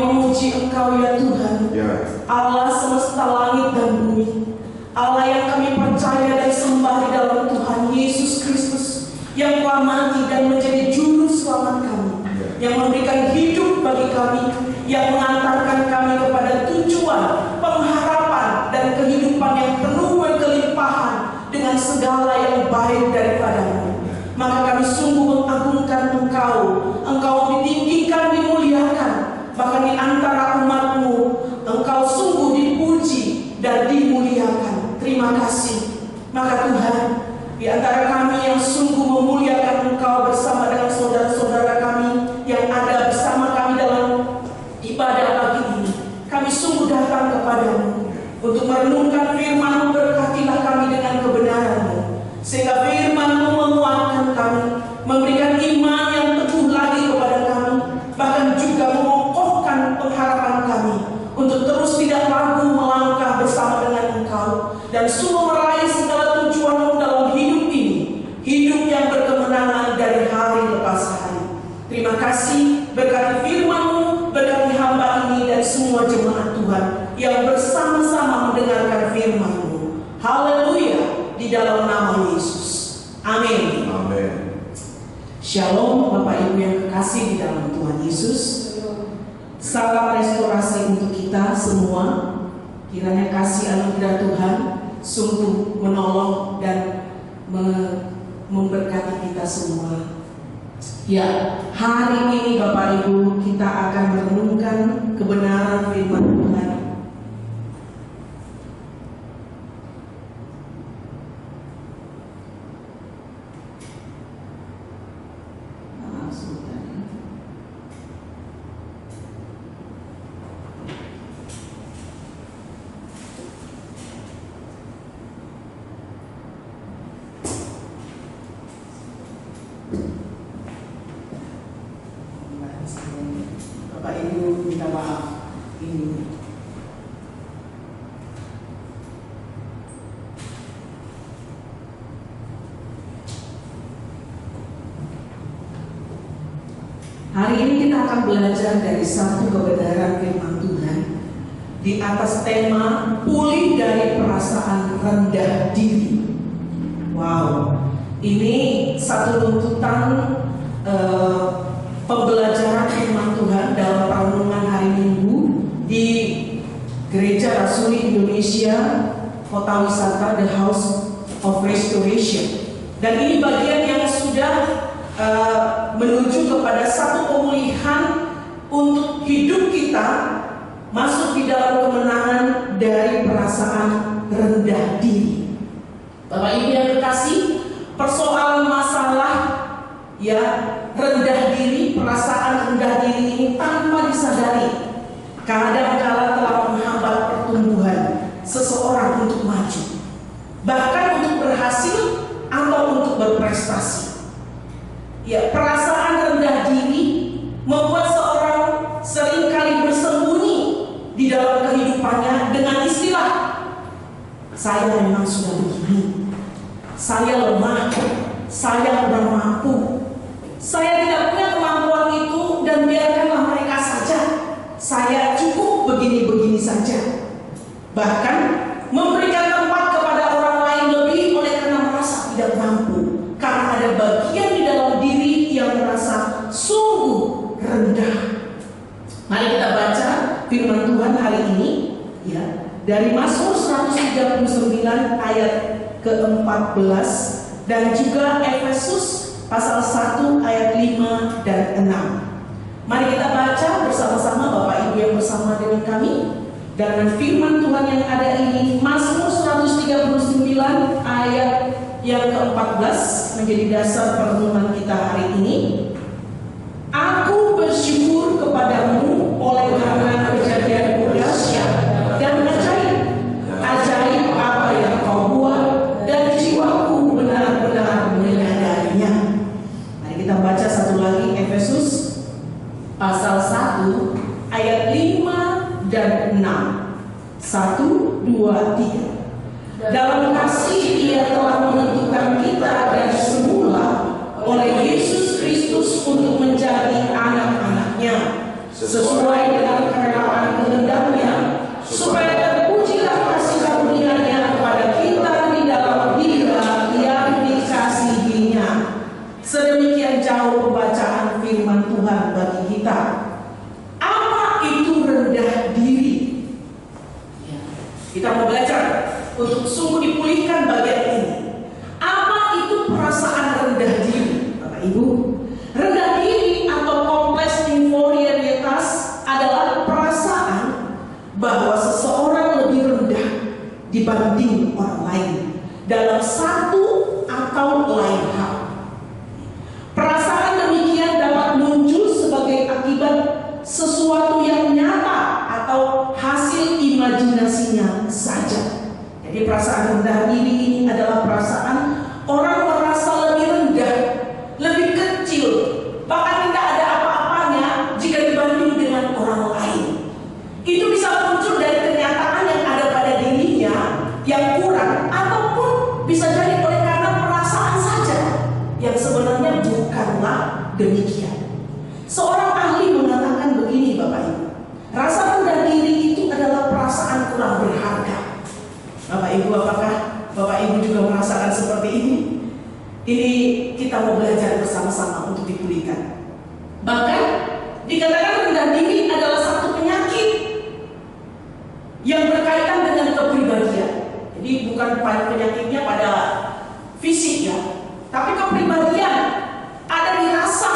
memuji Engkau ya Tuhan, Allah semesta langit dan bumi, Allah yang kami percaya dan sembah di dalam Tuhan Yesus Kristus, yang telah mati dan menjadi juru selamat kami, yang memberikan hidup bagi kami, yang mengantarkan kami kepada tujuan, pengharapan dan kehidupan yang penuh berkelimpahan dengan segala yang baik daripada-Mu. Maka kami sungguh mengagungkan Engkau. Engkau ditinggikan, dimuliakan, bahkan di antara umat-Mu Engkau sungguh dipuji dan dimuliakan. Terima kasih. Maka Tuhan, di antara kami yang sungguh memuliakan Engkau bersama dengan saudara-saudara kami yang ada bersama kami dalam ibadah pagi ini, kami sungguh datang kepadamu untuk merenungkan firman-Mu. Berkatilah kami dengan kebenaran-Mu, sehingga firman-Mu menguatkan kami, memberikan iman yang teguh lagi kepada kami, bahkan juga mengokohkan pengharapan kami untuk terus tidak ragu melangkah bersama dengan Engkau dan sungguh meraih segala tujuan-Mu dalam hidup ini, hidup yang berkemenangan dari hari lepas hari. Terima kasih, berkati firman-Mu, berkati hamba ini dan semua jemaat Tuhan yang bersama-sama mendengarkan firman-Mu. Haleluya, di dalam nama Yesus. Amin. Amin. Shalom Bapak Ibu yang kekasih di dalam Tuhan Yesus. Salam restorasi untuk kita semua. Kiranya kasih anugerah Tuhan sungguh menolong dan memberkati kita semua. Ya, hari ini Bapak Ibu kita akan merenungkan kebenaran firman Tuhan. Bapak Ibu minta maaf ini. Hari ini kita akan belajar dari satu kebenaran firman Tuhan di atas tema pulih dari perasaan rendah diri. Wow, ini satu tuntutan pembelajaran firman Tuhan dalam perenungan hari Minggu di Gereja Rasuli Indonesia Kota Wisata The House of Restoration. Dan ini bagian yang sudah menuju kepada satu pemulihan untuk hidup kita masuk di dalam kemenangan dari perasaan rendah diri. Bapak Ibu yang kekasih, persoalan masalah ya rendah diri, perasaan rendah diri ini tanpa disadari kadang-kala telah menghambat pertumbuhan seseorang untuk maju, bahkan untuk berhasil atau untuk berprestasi. Ya, perasaan rendah diri membuat seorang seringkali bersembunyi di dalam kehidupannya dengan istilah, saya memang sudah begini, saya lemah, saya kurang mampu, saya tidak punya kemampuan itu dan biarkanlah mereka saja, saya cukup begini-begini saja. Bahkan memberikan tempat kepada orang lain lebih oleh karena merasa tidak mampu, karena ada bagian di dalam diri yang merasa sungguh rendah. Mari kita baca firman Tuhan hari ini ya, dari Mazmur 139 ayat ke-14 dan juga Efesus pasal 1 ayat 5 dan 6. Mari kita baca bersama-sama Bapak Ibu yang bersama dengan kami. Dan firman Tuhan yang ada ini Mazmur 139 ayat yang ke-14 menjadi dasar perenungan kita hari ini. Aku bersyukur kepadamu oleh karena kejadianmu dahsyat dan ajaib. Ajaib apa yang kau buat dan jiwaku benar-benar menyadarinya. Mari kita baca satu lagi Efesus pasal 1 ayat 5 dan 6. 1, 2, 3. Dalam kasih Ia telah menentukan kita dari semula oleh Yesus Kristus untuk menjadi anak-anaknya sesuai dengan kerelaan kehendak-Nya, supaya terpujilah kasih karunia-Nya kepada kita di dalam Dia yang dikasihi-Nya. Sedemikian jauh pembacaan firman Tuhan bagi kita. Apa itu rendah diri? Kita mau belajar untuk sungguh dipulihkan bagian ini. Apa itu perasaan rendah diri, Bapak Ibu? Rendah diri atau kompleks inferioritas adalah perasaan bahwa seseorang lebih rendah dibanding orang lain dalam satu atau lain hal. Perasaan demikian dapat muncul sebagai akibat sesuatu yang nyata atau hasil imajinasinya saja. Jadi perasaan rendah diri ini adalah perasaan orang merasa lebih rendah, lebih kecil, bahkan tidak ada apa-apanya jika dibanding dengan orang lain. Itu bisa muncul dari kenyataan yang ada pada dirinya yang kurang, ataupun bisa jadi oleh karena perasaan saja yang sebenarnya bukanlah demikian. Seorang ahli mengatakan begini, Bapak Ibu, rasa rendah diri itu adalah perasaan kurang berharga. Bapak Ibu, apakah Bapak Ibu juga merasakan seperti ini? Ini kita mau belajar bersama-sama untuk dipulihkan. Bahkan dikatakan rendah diri adalah satu penyakit yang berkaitan dengan kepribadian. Jadi bukan penyakitnya pada fisik ya, tapi kepribadian ada di rasa,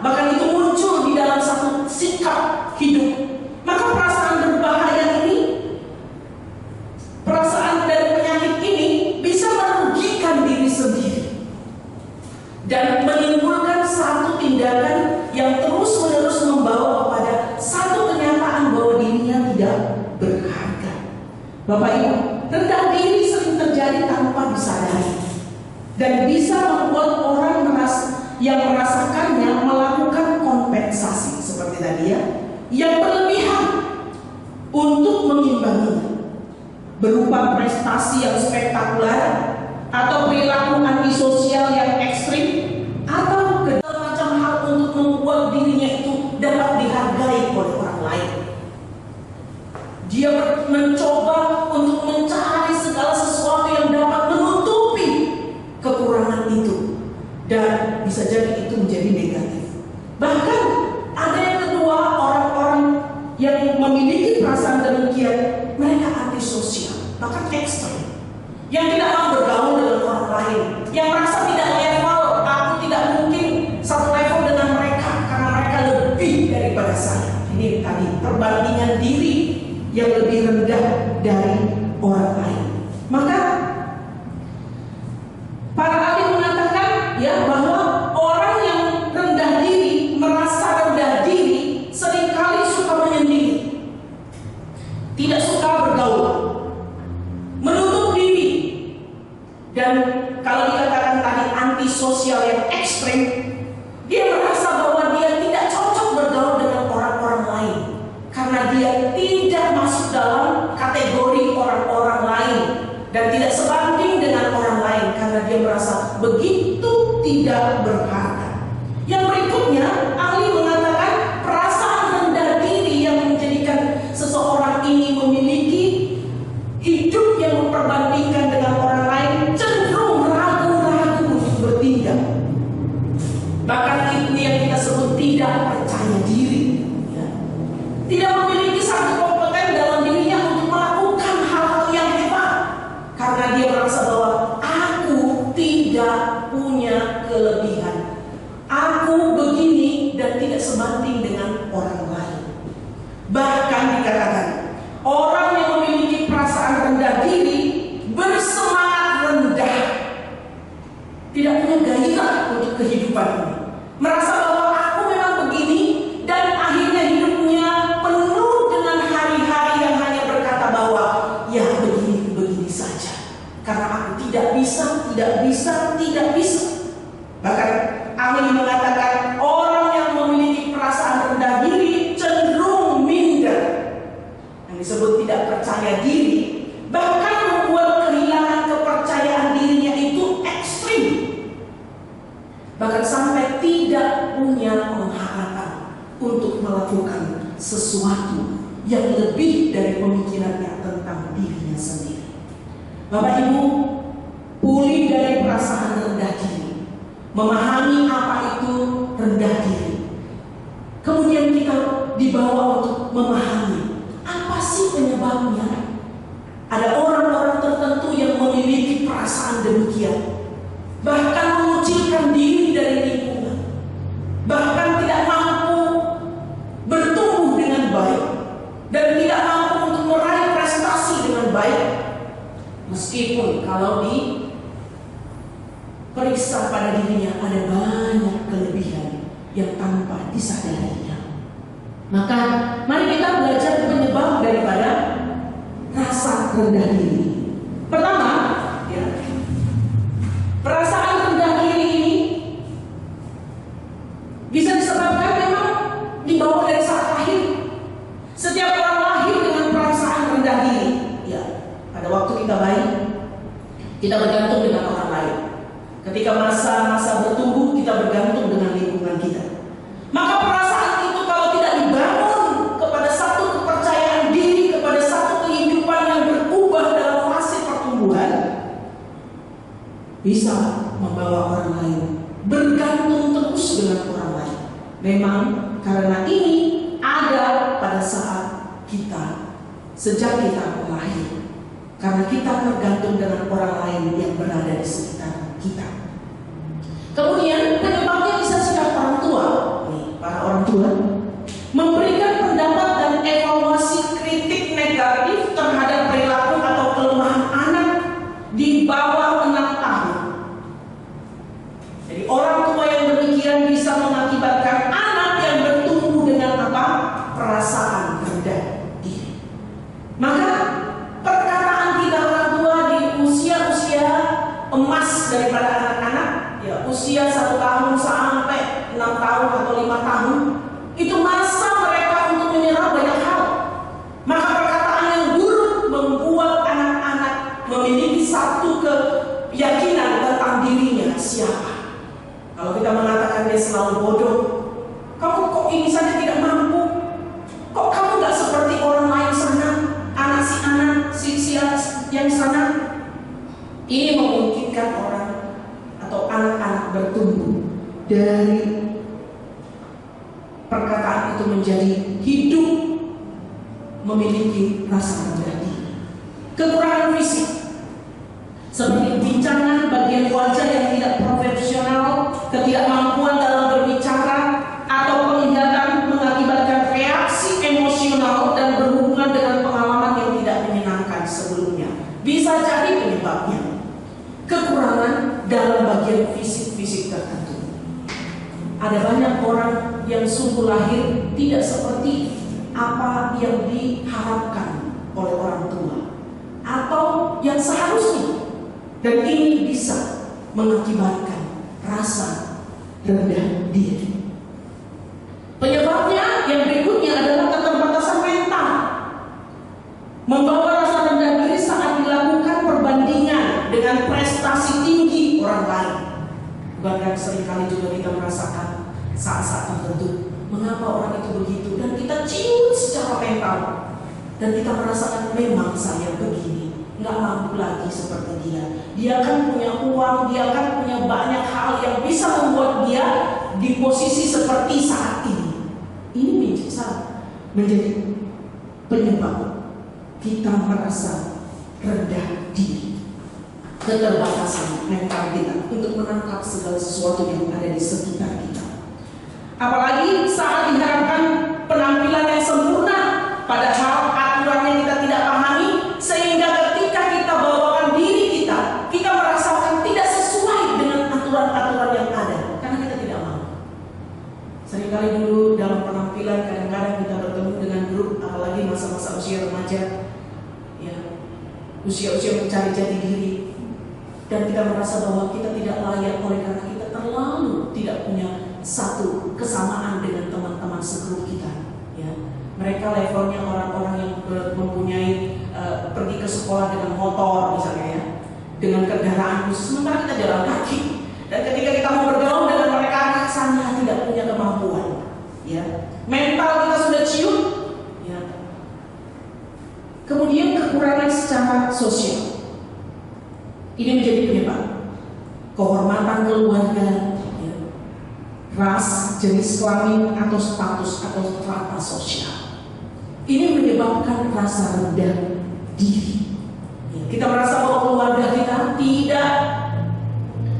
bahkan itu muncul di dalam satu sikap hidup. Maka perasaan berbahaya ini, perasaan dari penyakit ini bisa merugikan diri sendiri dan menimbulkan satu tindakan yang terus-menerus membawa kepada satu kenyataan bahwa dirinya tidak berharga. Bapak Ibu, rendah diri sering terjadi tanpa disadari dan bisa membuat orang yang merasakannya melakukan kompensasi seperti tadi ya, yang berlebihan untuk mengimbanginya, berupa prestasi yang spektakuler atau perilaku antisosial yang ekstrim, atau segala macam hal untuk membuat dirinya itu dapat dihargai oleh orang lain. Dia mencoba untuk mencari segala sesuatu yang dapat menutupi kekurangan itu, dan bisa jadi itu menjadi negatif. Bahkan ada yang kedua, orang-orang yang memiliki perasaan demikian, mereka antisosial, bahkan ekstrim, yang tidak mau bergaul dengan orang lain, yang merasa tidak level, aku tidak mungkin satu level dengan mereka karena mereka lebih daripada saya. Ini tadi perbandingan diri yang lebih rendah dari orang lain. Maka para ahli mengatakan ya bahwa orang yang rendah diri, merasa rendah diri, seringkali suka menyendiri, tidak suka bergaul, menutup diri, dan kalau dikatakan tadi antisosial yang ekstrim, dia merasa bahwa dia tidak cocok bergaul dengan orang-orang lain karena dia tidak masuk dalam kategori orang-orang lain dan tidak sebanding dengan orang lain karena dia merasa begitu tidak berharga. Yang berikutnya, ahli mengatakan perasaan rendah diri yang menjadikan seseorang ini memiliki hidup yang memperbandingkan dengan orang lain, cenderung ragu-ragu untuk bertindak. Bahkan itu yang kita sebut tidak percaya diri, ya. Tidak memiliki satu kompeten dalam dirinya untuk melakukan hal-hal yang hebat karena dia merasa bahwa aku tidak punya kelebihan, aku begini dan tidak sebanding dengan orang lain. Bahkan dikatakan orang yang memiliki perasaan rendah diri bersemangat rendah, tidak punya gairah untuk kehidupan ini, merasa bahwa aku memang begini, dan akhirnya hidupnya penuh dengan hari-hari yang hanya berkata bahwa ya begini saja karena aku tidak bisa. Bahkan ahli mengatakan orang yang memiliki perasaan rendah diri cenderung minder, yang disebut tidak percaya diri, bahkan membuat kehilangan kepercayaan dirinya itu ekstrim, bahkan sampai tidak punya pengharapan untuk melakukan sesuatu yang lebih dari pemikirannya tentang dirinya sendiri. Bapak Ibu, pulih dari perasaan rendah diri, memahami apa itu rendah diri. Kemudian kita dibawa untuk memahami apa sih penyebabnya. Ada orang-orang tertentu yang memiliki perasaan demikian, bahkan mengucilkan diri dari lingkungan, bahkan tidak mampu bertumbuh dengan baik, dan tidak mampu untuk meraih prestasi dengan baik, meskipun kalau diperiksa pada dirinya ada banyak kelebihan yang tanpa disadarinya. Maka mari kita belajar penyebab daripada rasa rendah diri. Pertama, ya, perasaan rendah diri ini bisa disebabkan memang dibawa dari saat lahir. Setiap orang lahir dengan perasaan rendah diri. Ya, pada waktu kita bayi, kita bergantung dengan orang lain. Ketika masa-masa bertumbuh, kita bergantung dengan lingkungan kita. Maka perasaan itu kalau tidak dibangun kepada satu kepercayaan diri, kepada satu kehidupan yang berubah dalam fase pertumbuhan, bisa membawa orang lain bergantung terus dengan orang lain. Memang karena ini ada pada saat kita, sejak kita lahir, karena kita tergantung dengan orang lain yang berada di sekitar kita. Kemudian penyebabnya bisa sejak orang tua. Para orang tua memberikan pendapat dan evaluasi kritik negatif terhadap perilaku atau kelemahan anak di bawah 6 tahun. Jadi orang tua yang demikian bisa mengakibatkan anak yang bertumbuh dengan apa? Perasaan rendah diri. Maka perkataan kita orang tua di usia-usia emas daripada anak-anak, ya usia 1 tahun sampai 6 tahun atau 5 tahun, itu masa mereka untuk menyerah banyak hal. Maka perkataan yang buruk membuat anak-anak memiliki satu keyakinan tentang dirinya siapa. Kalau kita mengatakan dia selalu bodoh, kamu kok ini saja tidak mampu, kok kamu gak seperti orang lain sana, anak si yang sana. Ini memungkinkan orang atau anak-anak bertumbuh dari perkataan itu menjadi hidup memiliki rasa rendah diri. Kekurangan fisik seperti bincangan bagian wajah yang tidak profesional, ketidakmampuan dalam berbicara, atau penglihatan mengakibatkan reaksi emosional dan berhubungan dengan pengalaman yang tidak menyenangkan sebelumnya. Bisa jadi penyebabnya kekurangan dalam bagian fisik-fisik tertentu. Ada banyak orang yang sungguh lahir tidak seperti apa yang diharapkan oleh orang tua atau yang seharusnya, dan ini bisa mengakibatkan rasa rendah diri. Penyebabnya yang berikutnya adalah keterbatasan mental, membawa rasa rendah diri saat dilakukan perbandingan dengan prestasi tinggi orang lain. Bahkan seringkali juga kita merasakan saat-saat tertentu, mengapa orang itu begitu, dan kita ciut secara mental, dan kita merasakan memang saya begini, nggak mampu lagi seperti dia. Dia kan punya uang, dia kan punya banyak hal yang bisa membuat dia di posisi seperti saat ini. Ini bisa menjadi penyebab kita merasa rendah diri. Keterbatasan mental kita untuk menangkap segala sesuatu yang ada di sekitar kita. Apalagi saat diharapkan penampilan yang sempurna, padahal aturannya kita tidak pahami, sehingga ketika kita bawakan diri kita, kita merasakan tidak sesuai dengan aturan-aturan yang ada, karena kita tidak mau. Seringkali dulu dalam penampilan kadang-kadang kita bertemu dengan grup, apalagi masa-masa usia remaja, ya, usia-usia mencari jati diri, dan kita merasa bahwa kita tidak layak oleh karena kita terlalu tidak punya satu kesamaan dengan teman-teman segrup kita. Ya, mereka levelnya orang-orang yang mempunyai pergi ke sekolah dengan motor misalnya, ya, dengan kendaraan khusus, sementara kita jalan kaki. Dan ketika kita mau bergaul dengan mereka, rasanya tidak punya kemampuan. Ya, mental kita sudah ciut, dinilai secara sosial. Ini menjadi penyebab kehormatan keluarga, ya, ras, jenis kelamin, atau status atau strata sosial. Ini menyebabkan rasa rendah diri. Kita merasa bahwa keluarga kita tidak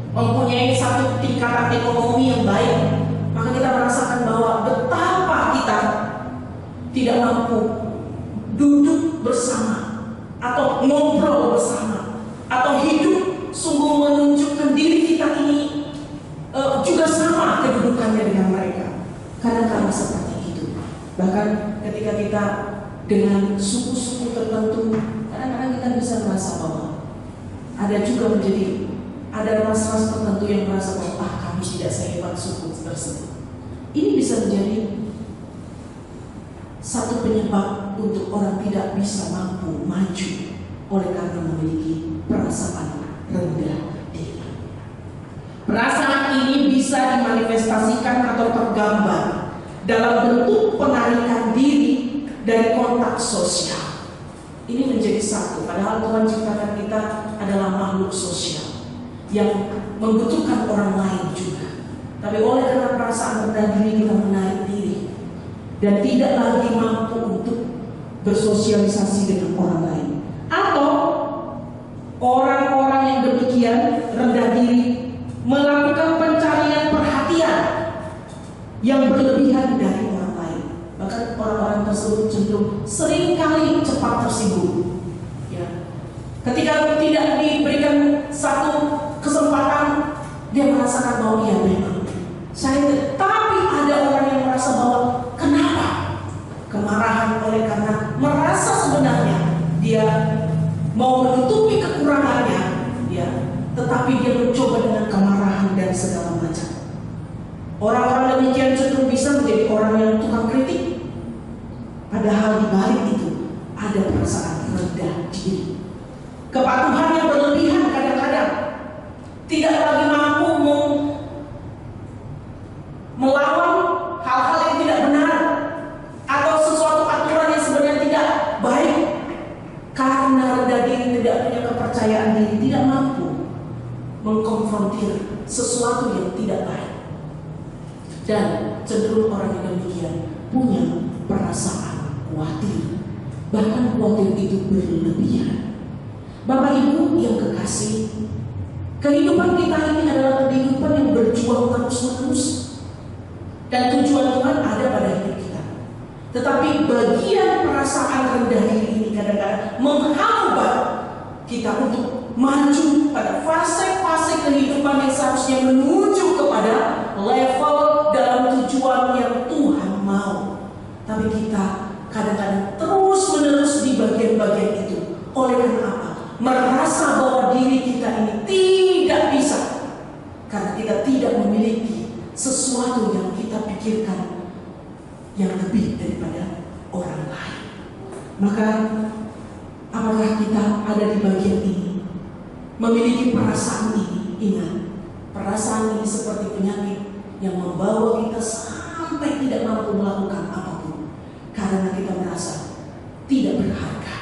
mempunyai satu tingkatan ekonomi yang baik, maka kita merasakan bahwa betapa kita tidak mampu duduk bersama atau ngobrol bersama atau hidup sungguh menunjukkan diri kita ini juga sama kedudukannya dengan mereka. Kadang-kadang seperti itu. Bahkan ketika kita dengan suku-suku tertentu, kadang-kadang kita bisa merasa bahwa ada ras-ras tertentu yang merasa bahwa kami tidak sehebat suku tersebut. Ini bisa menjadi satu penyebab untuk orang tidak bisa mampu maju oleh karena memiliki perasaan rendah diri. Perasaan ini bisa dimanifestasikan atau tergambar dalam bentuk penarikan diri dari kontak sosial. Ini menjadi satu, padahal Tuhan ciptakan kita adalah makhluk sosial yang membutuhkan orang lain juga. Tapi oleh karena perasaan rendah diri kita menarik diri dan tidak lagi mampu untuk bersosialisasi dengan orang lain. Atau orang-orang yang demikian rendah diri melakukan pencarian perhatian yang berlebihan dari orang lain. Bahkan orang-orang tersebut cenderung seringkali cepat tersinggung. Ya. Ketika tidak diberikan satu kesempatan, dia merasakan bahwa iya memang saya. Tapi ada orang yang merasa bahwa kenapa? Kemarahan oleh karena merasa sebenarnya dia mau menutupi kekurangannya, ya, tetapi dia mencoba dengan kemarahan dan segala macam. Orang-orang demikian cenderung bisa menjadi orang yang tukang kritik. Padahal di balik itu ada perasaan rendah diri. Kepatuhan yang berlebihan kadang-kadang, tidak lagi mampu melawan hal-hal yang tidak benar atau sesuatu aturan yang sebenarnya tidak baik. Karena rendah diri, tidak punya kepercayaan diri, tidak mampu mengkonfrontir sesuatu yang tidak baik. Dan cenderung orang yang demikian punya perasaan khawatir, bahkan khawatir itu berlebihan. Bapak Ibu yang kekasih, kehidupan kita ini adalah kehidupan yang berjuang terus-menerus, dan tujuan Tuhan ada pada hidup kita. Tetapi bagian perasaan rendah diri ini kadang-kadang menghambat kita untuk maju pada fase-fase kehidupan yang seharusnya menuju kepada level dalam tujuan yang Tuhan mau. Tapi kita kadang-kadang terus-menerus di bagian-bagian itu. Oleh karena apa? Merasa bahwa diri kita ini tidak bisa, karena kita tidak memiliki sesuatu yang kita pikirkan yang lebih daripada orang lain. Maka apakah kita ada di bagian ini, memiliki perasaan ini? Ingat, perasaan ini seperti penyakit yang membawa kita sampai tidak mampu melakukan apapun, karena kita merasa tidak berharga.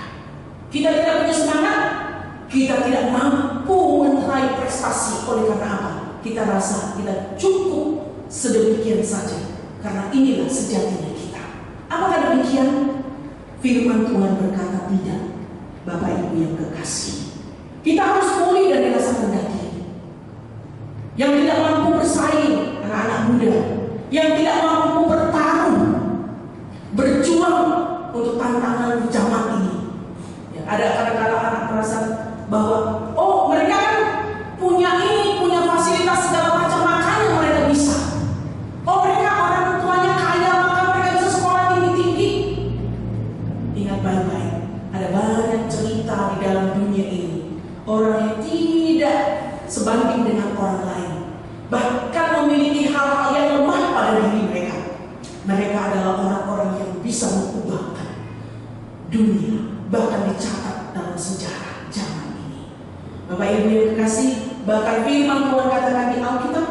Kita tidak punya semangat, kita tidak mampu meraih prestasi. Oleh karena apa? Kita rasa kita cukup sedemikian saja, karena inilah sejatinya kita. Apakah demikian? Firman Tuhan berkata tidak. Bapak Ibu yang kekasih, kita harus pulih dari rasa rendah diri, yang tidak mampu bersaing, anak-anak muda yang tidak mampu bertarung, berjuang untuk tantangan zaman ini. Ya, ada kadang-kadang anak merasa bahwa mereka kan punya ini, punya fasilitas segala macam, makanya mereka bisa. Mereka orang tuanya kaya, maka mereka bisa sekolah tinggi-tinggi. Ingat baik-baik, ada banyak cerita di dalam dunia ini, orang yang tidak sebanding dengan orang lain, bahkan memiliki hal-hal yang lemah pada diri mereka. Mereka adalah orang-orang yang bisa mengubahkan dunia, bahkan dicatat dalam sejarah zaman ini. Bapak Ibu yang kekasih, bahkan firman Tuhan katakan di Alkitab,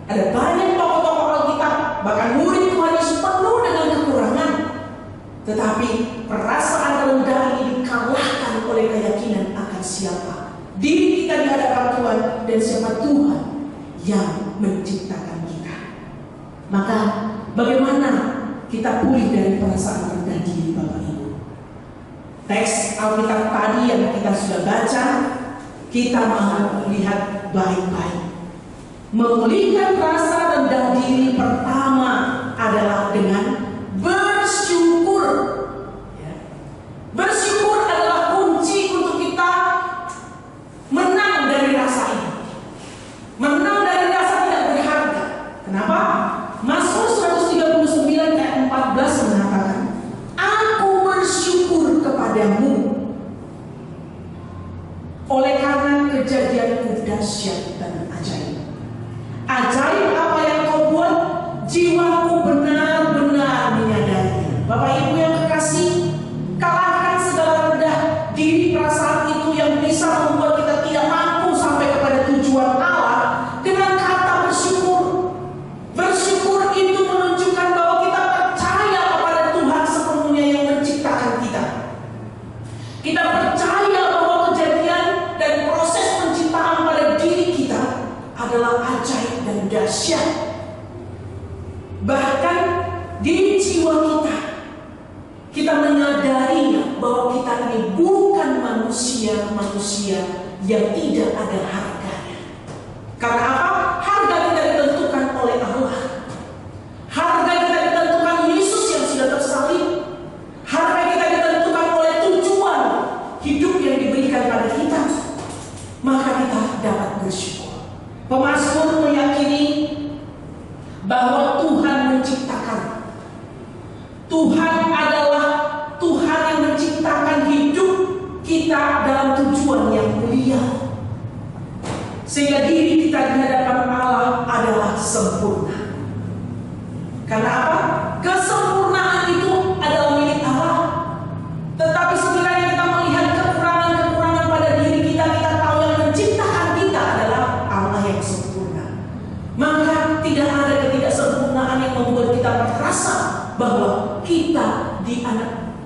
ada banyak tokoh-tokoh Alkitab, bahkan murid Tuhan Yesus penuh dengan kekurangan. Tetapi perasaan rendah ini dikalahkan oleh keyakinan akan siapa diri kita di hadapan Tuhan dan siapa Tuhan yang menciptakan kita. Maka bagaimana kita pulih dari perasaan rendah diri, Bapak Ibu? Teks Alkitab tadi yang kita sudah baca, kita mau lihat baik-baik. Memulihkan rasa rendah diri pertama adalah dengan bersyukur. Bersyukur adalah kunci untuk kita menang dari rasa ini. Menang dari rasa tidak berharga. Kenapa? Mazmur 139 ayat 14 mengatakan, aku bersyukur kepadamu oleh karena kejadianmu dahsyat dan ajaib. Ajaib apa yang kau buat, jiwaku benar-benar menyadarinya. Bapak Ibu yang kekasih, kalahkan segala rendah diri perasaan itu yang bisa membuat kita tidak mampu sampai kepada tujuan Allah dengan kata bersyukur. Bersyukur itu menunjukkan bahwa kita percaya kepada Tuhan sepenuhnya yang menciptakan kita. Kita percaya bahwa kejadian dan proses penciptaan pada diri kita adalah ajaib dan dahsyat. Bahkan di jiwa kita menyadarinya bahwa kita ini bukan manusia yang tidak ada harganya. Karena apa? Harga kita ditentukan oleh Allah. Harga kita ditentukan Yesus yang sudah tersalib. Harga kita ditentukan oleh tujuan hidup yang diberikan pada kita. Maka kita dapat bersyukur. Pemazmur meyakini bahwa Tuhan menciptakan. Tuhan adalah Tuhan yang menciptakan hidup kita dalam tujuan yang mulia. Sehingga diri kita di hadapan Allah adalah sempurna. Karena apa? Kesempurnaan itu adalah milik Allah. Tetapi sekiranya kita melihat kekurangan-kekurangan pada diri kita, kita tahu yang menciptakan kita adalah Allah yang sempurna. Maka tidak ada ketidaksempurnaan yang membuat kita merasa bahwa kita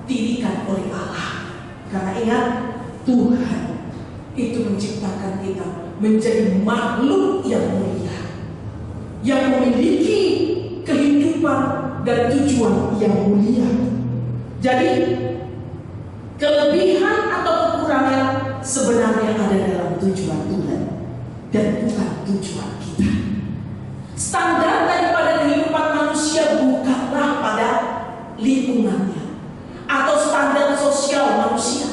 dirikan oleh Allah. Karena ingat, Tuhan itu menciptakan kita menjadi makhluk yang mulia, yang memiliki kehidupan dan tujuan yang mulia. Jadi kelebihan atau kekurangan sebenarnya ada dalam tujuan Tuhan dan bukan tujuan kita. Standar daripada kehidupan manusia bukanlah pada lingkungannya atau standar sosial manusia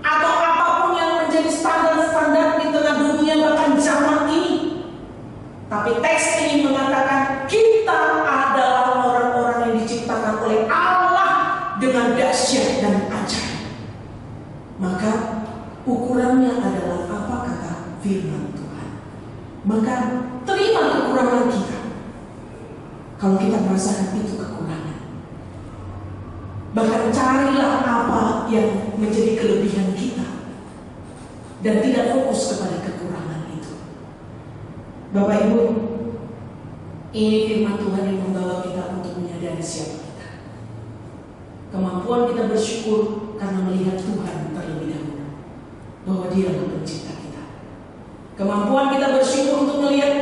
atau apapun yang menjadi standar-standar di tengah dunia bahkan zaman ini. Tapi teks ini mengatakan kita adalah orang-orang yang diciptakan oleh Allah dengan dahsyat dan ajaib. Maka ukurannya adalah apa kata firman Tuhan. Maka terima kekurangan kita. Kalau kita merasakan itu kekurangan, bahkan carilah apa yang menjadi kelebihan kita dan tidak fokus kepada kekurangan itu. Bapak Ibu, ini firman Tuhan yang membawa kita untuk menyadari siapa kita. Kemampuan kita bersyukur karena melihat Tuhan terlebih dahulu, bahwa Dia yang pencipta kita. Kemampuan kita bersyukur untuk melihat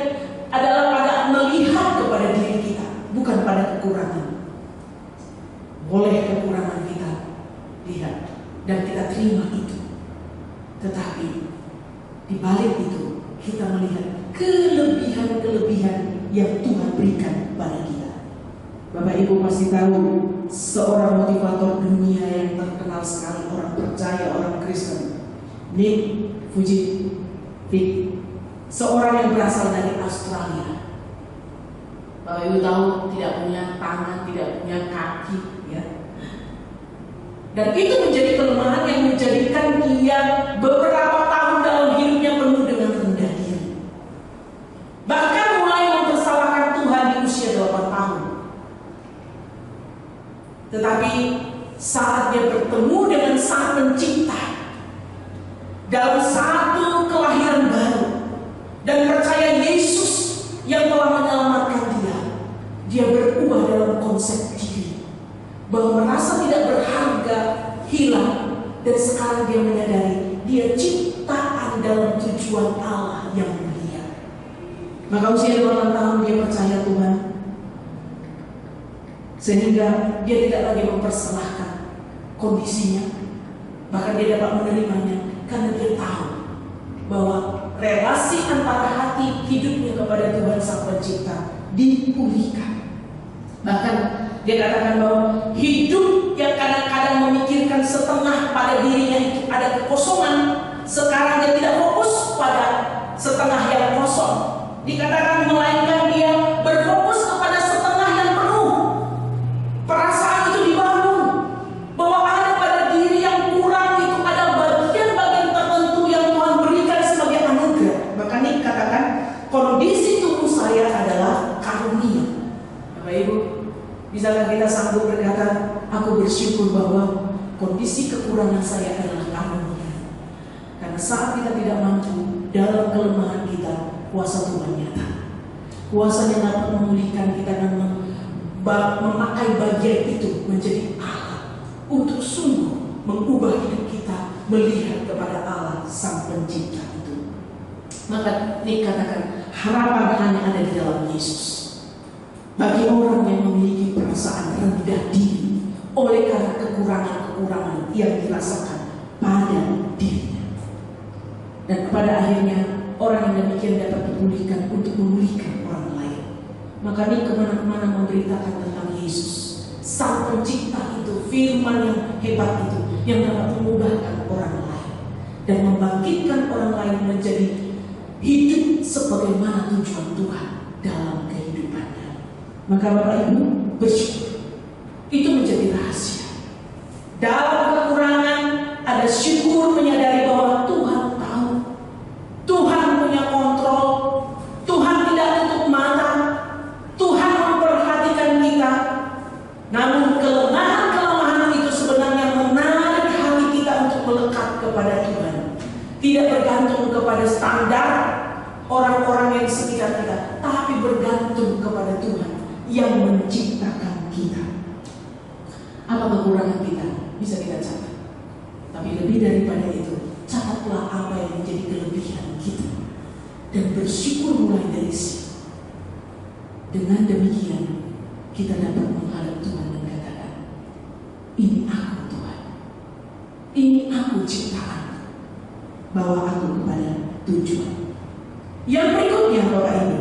adalah pada melihat kepada diri kita, bukan pada kekurangan. Boleh kekurangan kita lihat dan kita terima itu, tetapi di balik itu kita melihat kelebihan-kelebihan yang Tuhan berikan pada kita. Bapak Ibu pasti tahu seorang motivator dunia yang terkenal sekali, orang percaya, orang Kristen, Nick Vujicic, seorang yang berasal dari Australia. Bapak Ibu tahu tidak punya tangan, tidak punya kaki, ya. Dan itu menjadi kelemahan yang menjadikan dia beberapa tahun dalam hidupnya penuh dengan rendah diri. Bahkan mulai mempersalahkan Tuhan di usia 8 tahun. Tetapi saat dia bertemu dengan Sang Pencipta dalam satu kelahiran baru dan percaya Yesus yang telah menyelamatkan dia berubah dalam konsep diri bahwa merasa tidak dan sekarang dia menyadari dia ciptaan dalam tujuan Allah yang mulia. Maka usia 8 tahun dia percaya Tuhan, sehingga dia tidak lagi mempersalahkan kondisinya, bahkan dia dapat menerimanya karena dia tahu bahwa relasi antara hati hidupnya kepada Tuhan Sang Pencipta dipulihkan. Bahkan dia katakan bahwa hidup yang kadang-kadang memikirkan setengah pada dirinya itu ada kekosongan, sekarang dia tidak fokus pada setengah yang kosong. Dikatakan melainkan dia berfokus kepada setengah yang penuh. Perasaan itu dibangun bahwa ada pada diri yang kurang itu ada bagian-bagian tertentu yang Tuhan berikan sebagai anugerah. Maka ini katakan kondisi tubuh saya adalah karunia. Bapak Ibu, bisakah kita sanggup berkata, aku bersyukur bahwa kondisi kekurangan saya adalah karunia. Karena saat kita tidak mampu, dalam kelemahan kita, kuasa Tuhan nyata. Kuasa yang dapat memulihkan kita dan memakai bagian itu menjadi alat untuk sungguh mengubah hidup kita melihat kepada Allah Sang Pencipta itu. Maka dikatakan harapan hanya ada di dalam Yesus. Bagi orang yang memiliki perasaan rendah diri oleh karena kekurangan-kekurangan yang dirasakan pada dirinya, dan pada akhirnya orang yang demikian dapat dipulihkan untuk memulihkan orang lain. Maka ini kemana-mana memberitakan tentang Yesus, Sang Pencipta itu, firman yang hebat itu, yang dapat mengubahkan orang lain dan membangkitkan orang lain menjadi hidup sebagaimana tujuan Tuhan dalam kehidupannya. Maka Bapak Ibu bersyukur, itu menjadi rahasia. Dalam kekurangan ada syukur, menyadari bahwa Tuhan tahu, Tuhan punya kontrol, Tuhan tidak tutup mata, Tuhan memperhatikan kita. Namun kelemahan-kelemahan itu sebenarnya menarik hati kita untuk melekat kepada Tuhan, tidak bergantung kepada standar orang-orang yang sekitar kita, tapi bergantung kepada Tuhan yang menciptakan kita. Apa kekurangan kita bisa kita catat, tapi lebih daripada itu, catatlah apa yang menjadi kelebihan kita dan bersyukur mulai dari sini. Dengan demikian kita dapat menghadap Tuhan dan katakan, ini aku Tuhan, ini aku ciptaan, bawa aku kepada tujuan. Yang berikutnya Bapak Ibu,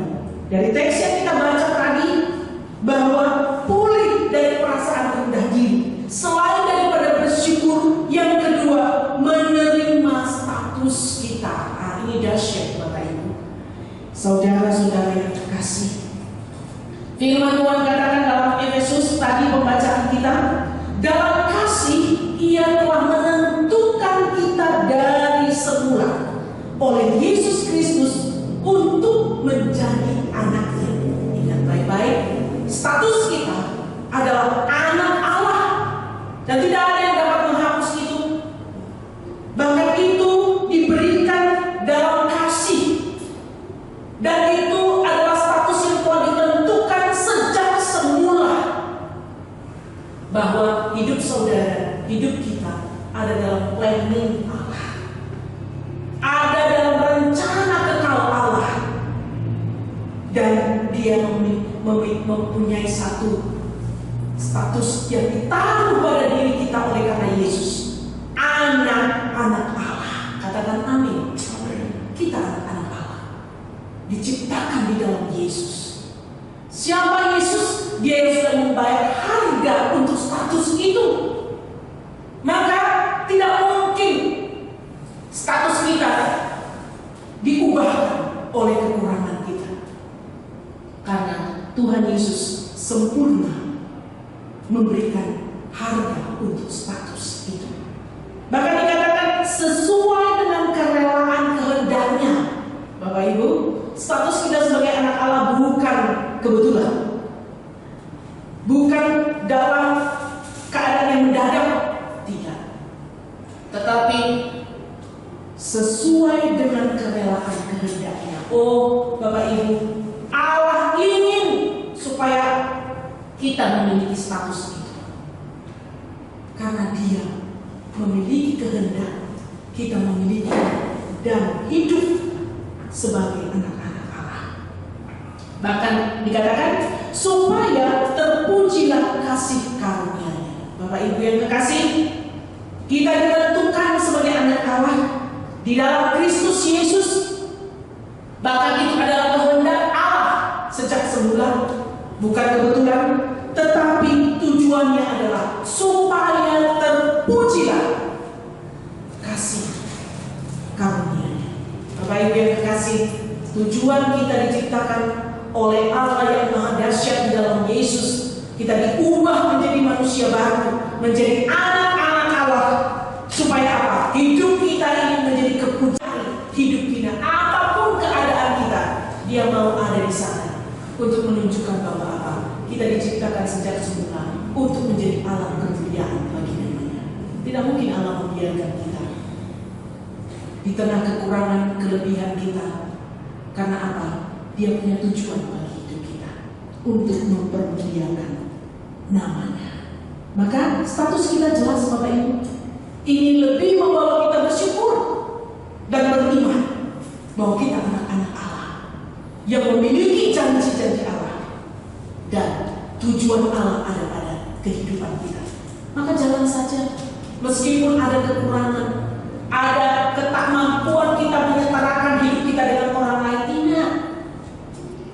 dari teks yang kita baca tadi, bahwa pulih dari perasaan rendah diri, selain daripada bersyukur, yang kedua menerima status kita. Ini dahsyat Bapak Ibu, saudara-saudara yang terkasih. Firman Tuhan katakan dalam Efesus tadi pembacaan kita, dalam kasih Ia telah menentukan kita dari semula oleh Yesus Kristus untuk menjadi anaknya. Ingat baik-baik, status kita adalah anak Allah dan tidak ada yang dapat menghapus itu. Bahkan itu diberikan dalam kasih, dan itu adalah status yang telah ditentukan sejak semula, bahwa hidup saudara, hidup kita ada dalam planning Allah, ada dalam rencana kekal Allah, dan Dia mempunyai satu status yang ditaruh pada diri kita oleh karena Yesus, anak-anak Allah. Katakan amin. Kita anak-anak Allah, diciptakan di dalam Yesus. Siapa Yesus? Dia yang sudah membayar harga untuk status itu. Maka tidak mungkin status kita diubahkan oleh kekurangan kita, karena Tuhan Yesus sempurna memberikan harga untuk status itu. Bahkan dikatakan sesuai dengan kerelaan kehendaknya. Bapak Ibu, status kita sebagai anak Allah bukan kebetulan, bukan dalam keadaan yang mendadak, tidak, tetapi sesuai dengan kerelaan kehendaknya. Oh Bapak Ibu, Allah ingin supaya kita memiliki status itu, karena Dia memiliki kehendak, kita memiliki dan hidup sebagai anak-anak Allah. Bahkan dikatakan supaya terpujilah kasih karunia-Nya. Bapak Ibu yang kekasih, kita ditentukan sebagai anak Allah di dalam Kristus Yesus. Bahkan itu adalah kehendak Allah sejak semula, bukan kebetulan, tetapi tujuannya adalah supaya terpujilah kasih karunia-Nya. Bapak Ibu yang kekasih, tujuan kita diciptakan oleh Allah yang Maha Dahsyat di dalam Yesus. Kita diubah menjadi manusia baru, menjadi anak-anak Allah. Supaya apa? Hidup kita ini menjadi kepujian. Hidup kita, apapun keadaan kita, Dia mau ada di sana untuk menunjukkan bahwa apa? Kita diciptakan sejak semula untuk menjadi alat kemuliaan bagi namanya. Tidak mungkin Allah membiarkan kita di tengah kekurangan kelebihan kita. Karena apa? Dia punya tujuan bagi hidup kita untuk mempermuliakan namanya. Maka status kita jelas Bapak Ibu. Ini lebih membawa kita bersyukur dan beriman bahwa kita anak-anak Allah yang memiliki janji-janji Allah dan tujuan Allah ada pada kehidupan kita. Maka jalan saja, meskipun ada kekurangan, ada ketakmampuan kita menyetarakan hidup kita dengan orang lain. Ingat,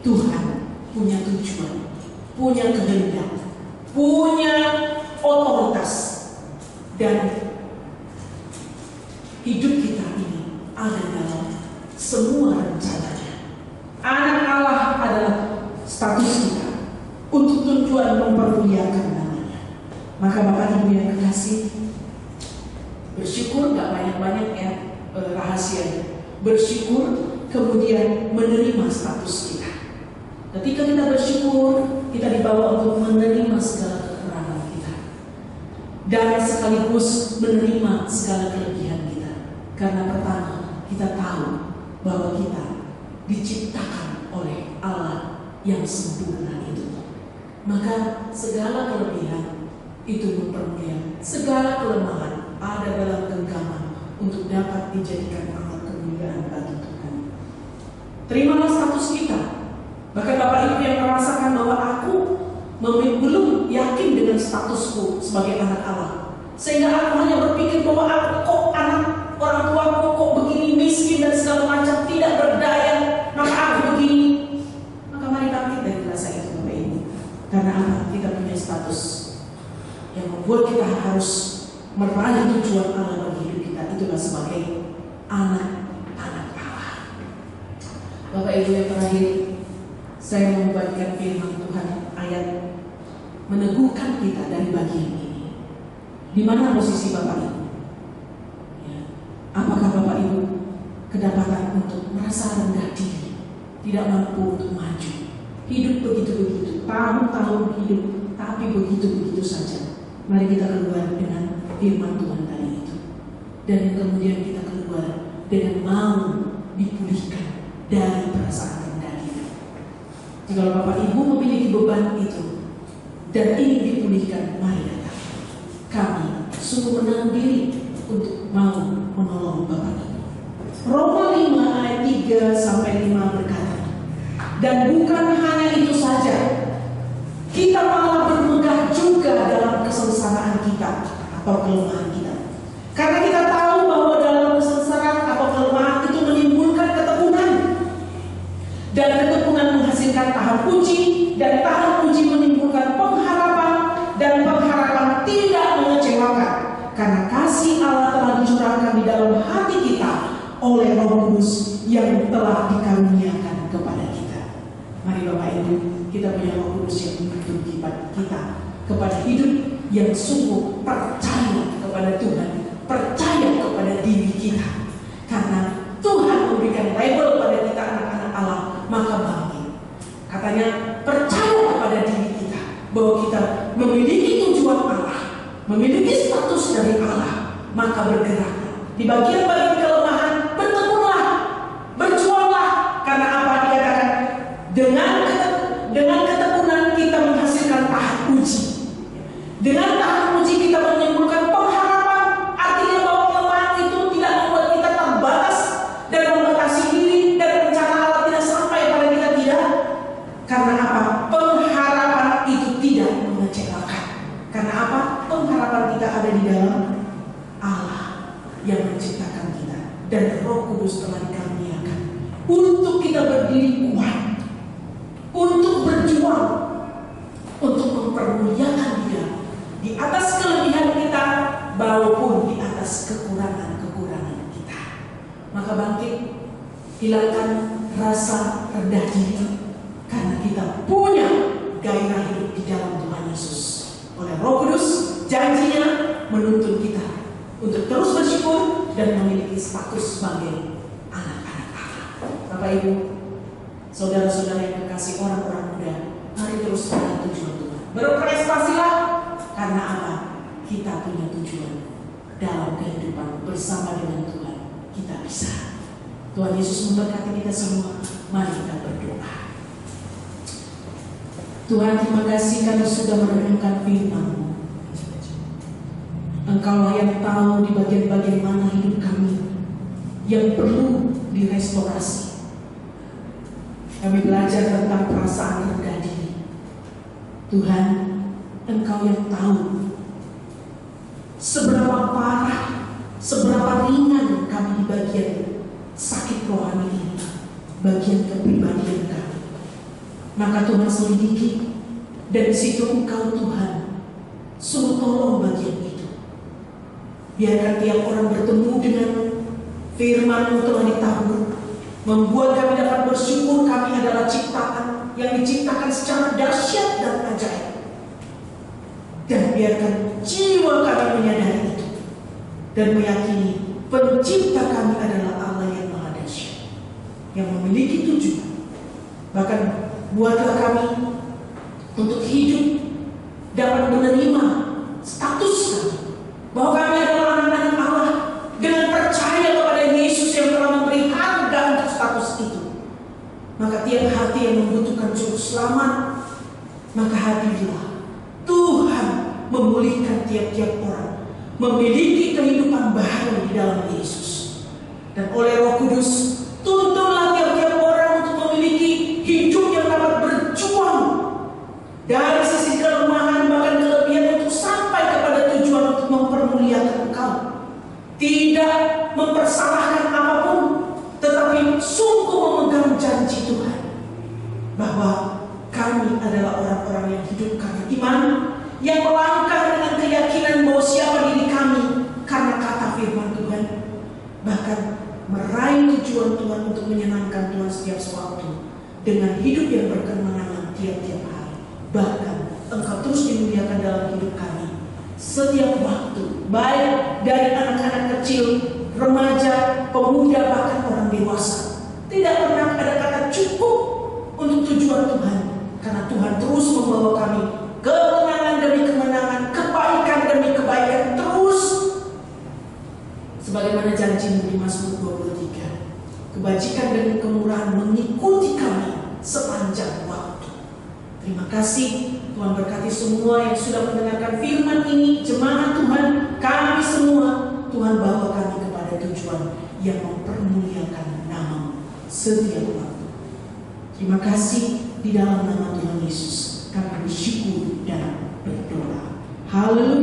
Tuhan punya tujuan, punya kehendak, punya otoritas, dan hidup kita ini ada dalam semua rencananya. Anak Allah adalah status kita untuk tujuan mempermuliakan namanya. Maka Bapak Ibu yang kekasih, bersyukur gak banyak-banyak ya rahasianya. Bersyukur kemudian menerima status kita. Ketika kita bersyukur, kita dibawa untuk menerima segala kekurangan kita dan sekaligus menerima segala kelebihan kita. Karena pertama, kita tahu bahwa kita diciptakan oleh Allah yang sempurna itu. Maka segala kelebihan itu mempermuliakan, segala kelemahan ada dalam genggaman untuk dapat dijadikan alat kemuliaan bagi Tuhan. Terimalah status kita. Bahkan Bapak Ibu yang merasakan bahwa aku belum yakin dengan statusku sebagai anak Allah, sehingga aku hanya berpikir bahwa aku kok anak orang tuaku kok begini, miskin dan segala macam, tidak berdaya, maka aku begini. Maka mari bangkit dari rasa itu Bapak Ibu. Karena apa? Kita punya status yang membuat kita harus meraih tujuan Allah bagi hidup kita. Itulah sebagai anak-anak Allah. Bapak Ibu yang terakhir, saya membagikan firman Tuhan ayat meneguhkan kita dari bagian ini. Di mana posisi Bapak Ibu? Ya. Apakah Bapak Ibu kedapatan untuk merasa rendah diri, tidak mampu untuk maju, hidup begitu-begitu, tahun-tahun hidup, tapi begitu-begitu saja? Mari kita keluar dengan firman Tuhan tadi itu, dan kemudian kita keluar dengan mau dipulihkan dari perasaan rendah diri. Jika Bapak Ibu memiliki beban itu dan ingin dipulihkan, mari datang. Kami sungguh menahan diri untuk mau menolong Bapak Ibu. Roma 5 ayat 3 sampai 5 berkata, dan bukan hanya itu saja, kita malah bermegah juga dalam kesengsaraan kita atau kelemahan kita. Karena kita tahu bahwa dalam kesengsaraan atau kelemahan itu menimbulkan ketekunan, dan ketekunan menghasilkan tahan uji, dan tahan uji menimbulkan pengharapan, dan pengharapan tidak mengecewakan, karena kasih Allah telah dicurahkan di dalam hati kita oleh Roh Kudus yang telah dikaruniakan kepada kita. Mari Bapak Ibu, kita punya Roh Kudus yang menuntun kita kepada hidup yang sungguh percaya kepada Tuhan, percaya kepada diri kita. Karena Tuhan memberikan label pada kita anak-anak Allah, maka bangkit. Katanya percaya kepada diri kita bahwa kita memiliki tujuan Allah, memiliki status dari Allah, maka bergerak. Di bagian-bagian kelemahan, bertekunlah, berjuanglah. Karena apa dikatakan? Dengan ketekunan kita menghasilkan tahan uji. Dengan tahan uji kita menimbulkan pengharapan. dan Roh Kudus telah dikaruniakan untuk kita berdiri kuat, untuk berjuang, untuk mempermuliakan Dia di atas kelebihan kita maupun di atas kekurangan-kekurangan kita. Maka bangkit, hilangkan rasa rendah diri, karena kita punya gairah hidup di dalam Tuhan Yesus. Oleh Roh Kudus, janjinya menuntun kita untuk terus bersyukur dan memiliki status sebagai anak-anak Allah. Bapak Ibu, saudara-saudara yang kekasih orang-orang muda, mari terus pada tujuan Tuhan. Berprestasilah, karena apa? Kita punya tujuan dalam kehidupan bersama dengan Tuhan. Kita bisa. Tuhan Yesus memberkati kita semua. Mari kita berdoa. Tuhan, terima kasih kami sudah merenungkan firman-Mu. Engkaulah yang tahu di bagian-bagian mana hidup kami yang perlu direstorasi. Kami belajar tentang perasaan rendah diri. Tuhan, Engkau yang tahu seberapa parah, seberapa ringan kami di bagian sakit rohani ini, bagian kepribadian kami. Maka Tuhan selidiki, dan di situ Engkau Tuhan suruh tolong bagian itu. Biarkan tiap orang bertemu dengan firman-Mu telah ditabur, membuat kami dapat bersyukur kami adalah ciptaan yang diciptakan secara dahsyat dan ajaib. Dan biarkan jiwa kami menyadari itu dan meyakini pencipta kami adalah Allah yang maha dahsyat, yang memiliki tujuan. Bahkan buatlah kami untuk hidup dapat menerima status kami, bahwa kami adalah anak-anak Allah dengan percaya kepada Yesus yang telah memberi harga untuk status itu. Maka tiap hati yang membutuhkan juru selamat, maka hadirlah Tuhan memulihkan tiap-tiap orang, memiliki kehidupan baru di dalam Yesus. Dan oleh Roh Kudus, tuntunlah tiap-tiap orang untuk memiliki hidup yang dapat berjuang dari sisi kelemahan bahkan kelebihan untuk sampai kepada tujuan untuk mempermuliakan Engkau. Tidak mempersalahkan apapun, tetapi sungguh memegang janji Tuhan bahwa kami adalah orang-orang yang hidup karena iman, yang melangkah dengan keyakinan bahwa siapa diri kami karena kata firman Tuhan, bahkan meraih tujuan Tuhan untuk menyenangkan Tuhan setiap waktu dengan hidup yang berkemenangan tiap-tiap hari. Bahkan Engkau terus dimuliakan dalam hidup kami setiap waktu, baik dari anak-anak kecil, remaja, pemuda, bahkan orang dewasa. Tidak pernah ada kata cukup untuk tujuan Tuhan, karena Tuhan terus membawa kami kemenangan demi kemenangan, kebaikan demi kebaikan terus. Sebagaimana janji-Mu di Mazmur 23, kebajikan dan kemurahan mengikuti kami sepanjang waktu. Terima kasih Tuhan, berkati semua yang sudah mendengarkan firman ini, jemaat Tuhan, kami semua, Tuhan bawa kami kepada tujuan yang mempermuliakan nama setiap waktu. Terima kasih, di dalam nama Tuhan Yesus kami bersyukur dan berdoa. Haleluya.